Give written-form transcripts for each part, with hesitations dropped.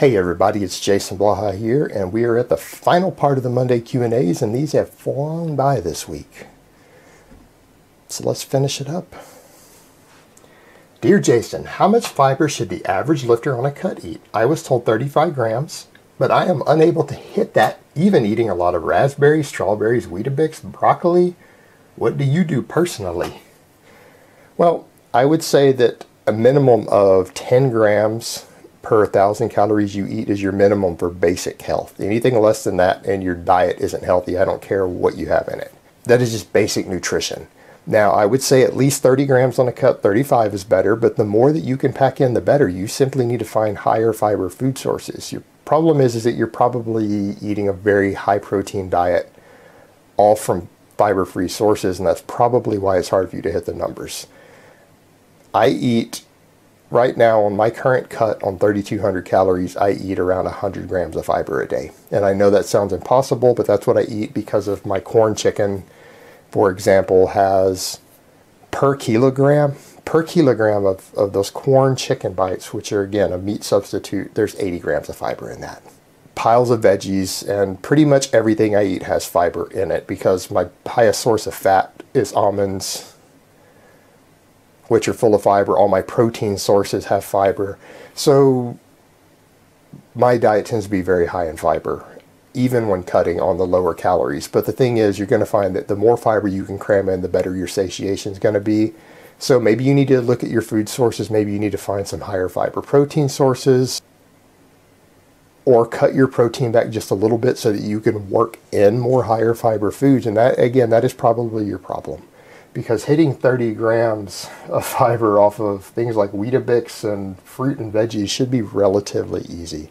Hey everybody, it's Jason Blaha here, and we are at the final part of the Monday Q&As, and these have flown by this week. So let's finish it up. Dear Jason, how much fiber should the average lifter on a cut eat? I was told 35 grams, but I am unable to hit that, even eating a lot of raspberries, strawberries, weetabix, broccoli. What do you do personally? Well, I would say that a minimum of 10 grams per 1,000 calories you eat is your minimum for basic health. Anything less than that and your diet isn't healthy, I don't care what you have in it. That is just basic nutrition. Now, I would say at least 30 grams on a cut, 35 is better, but the more that you can pack in, the better. You simply need to find higher fiber food sources. Your problem is that you're probably eating a very high protein diet, all from fiber-free sources, and that's probably why it's hard for you to hit the numbers. I eat right now, on my current cut on 3,200 calories, I eat around 100 grams of fiber a day. And I know that sounds impossible, but that's what I eat because of my corn chicken, for example, has per kilogram of those corn chicken bites, which are, again, a meat substitute, there's 80 grams of fiber in that. Piles of veggies, and pretty much everything I eat has fiber in it because my highest source of fat is almonds, which are full of fiber. All my protein sources have fiber. So my diet tends to be very high in fiber, even when cutting on the lower calories. But the thing is, you're going to find that the more fiber you can cram in, the better your satiation is going to be. So maybe you need to look at your food sources. Maybe you need to find some higher fiber protein sources, or cut your protein back just a little bit so that you can work in more higher fiber foods. And that, again, that is probably your problem. Because hitting 30 grams of fiber off of things like weetabix and fruit and veggies should be relatively easy,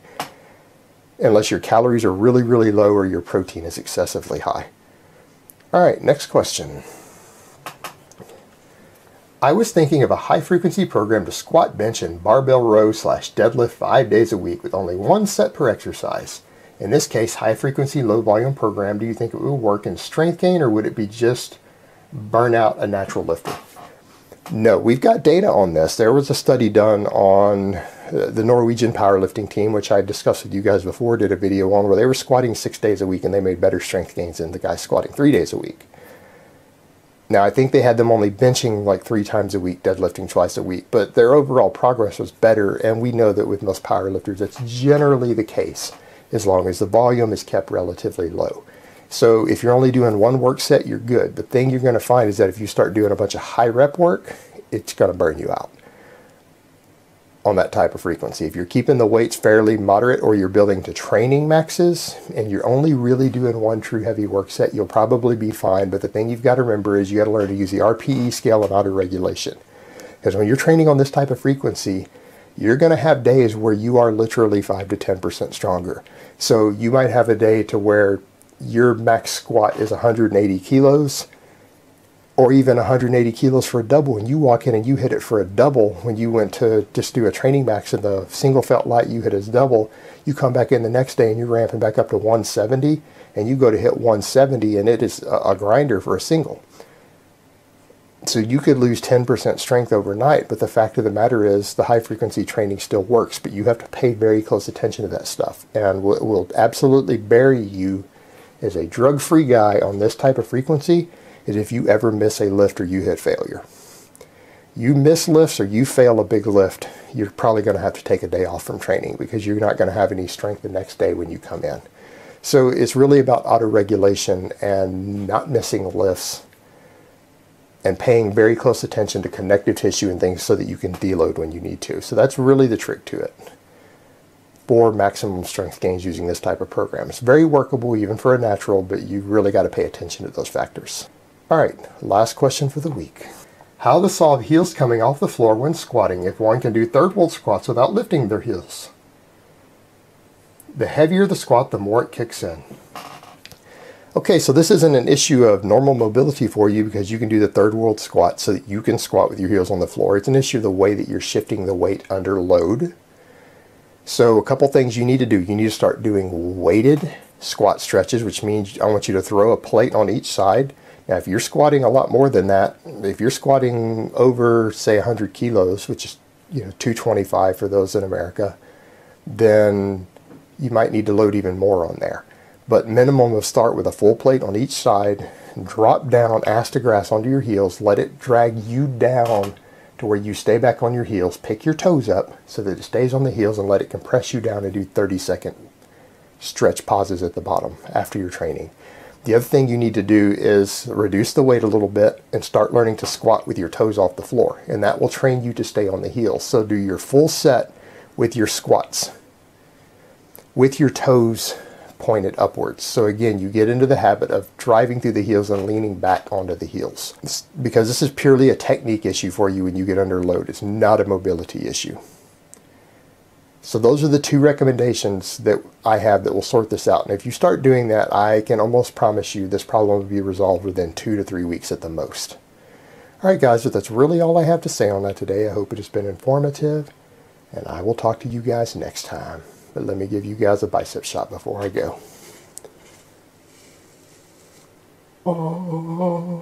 unless your calories are really, really low or your protein is excessively high. All right, next question. I was thinking of a high-frequency program to squat, bench, and barbell row / deadlift 5 days a week with only one set per exercise. In this case, high-frequency, low-volume program. Do you think it will work in strength gain, or would it be just burn out a natural lifter? No, we've got data on this. There was a study done on the Norwegian powerlifting team, which I discussed with you guys before, did a video on, where they were squatting 6 days a week and they made better strength gains than the guy squatting 3 days a week. Now, I think they had them only benching like 3 times a week, deadlifting twice a week, but their overall progress was better, and we know that with most powerlifters, that's generally the case, as long as the volume is kept relatively low. So if you're only doing one work set, you're good. The thing you're going to find is that if you start doing a bunch of high rep work, it's going to burn you out on that type of frequency. If you're keeping the weights fairly moderate, or you're building to training maxes, and you're only really doing one true heavy work set, you'll probably be fine. But the thing you've got to remember is you got to learn to use the RPE scale and auto-regulation. Because when you're training on this type of frequency, you're going to have days where you are literally 5 to 10% stronger. So you might have a day to where your max squat is 180 kilos, or even 180 kilos for a double, and you walk in and you hit it for a double. When you went to just do a training max and the single felt light you hit as double, you come back in the next day and you're ramping back up to 170, and you go to hit 170 and it is a grinder for a single. So you could lose 10% strength overnight, but the fact of the matter is the high frequency training still works, but you have to pay very close attention to that stuff, and will absolutely bury you as a drug-free guy on this type of frequency is if you ever miss a lift or you hit failure. You miss lifts or you fail a big lift, you're probably going to have to take a day off from training, because you're not going to have any strength the next day when you come in. So it's really about auto-regulation and not missing lifts, and paying very close attention to connective tissue and things so that you can deload when you need to. So that's really the trick to it for maximum strength gains using this type of program. It's very workable even for a natural, but you really got to pay attention to those factors. All right, last question for the week. How to solve heels coming off the floor when squatting if one can do third world squats without lifting their heels. The heavier the squat, the more it kicks in. Okay, so this isn't an issue of normal mobility for you, because you can do the third world squat so that you can squat with your heels on the floor. It's an issue of the way that you're shifting the weight under load. So a couple things you need to do. You need to start doing weighted squat stretches, which means I want you to throw a plate on each side. Now, if you're squatting a lot more than that, if you're squatting over, say, 100 kilos, which is 225 for those in America, then you might need to load even more on there. But minimum of start with a full plate on each side, drop down ass to grass onto your heels, let it drag you down to where you stay back on your heels, pick your toes up so that it stays on the heels, and let it compress you down and do 30-second stretch pauses at the bottom after your training. The other thing you need to do is reduce the weight a little bit and start learning to squat with your toes off the floor, and that will train you to stay on the heels. So do your full set with your squats with your toes pointed upwards. So again, you get into the habit of driving through the heels and leaning back onto the heels, because this is purely a technique issue for you when you get under load. It's not a mobility issue. So those are the two recommendations that I have that will sort this out. And if you start doing that, I can almost promise you this problem will be resolved within 2 to 3 weeks at the most. Alright guys, but that's really all I have to say on that today. I hope it has been informative, and I will talk to you guys next time. But let me give you guys a bicep shot before I go. Oh.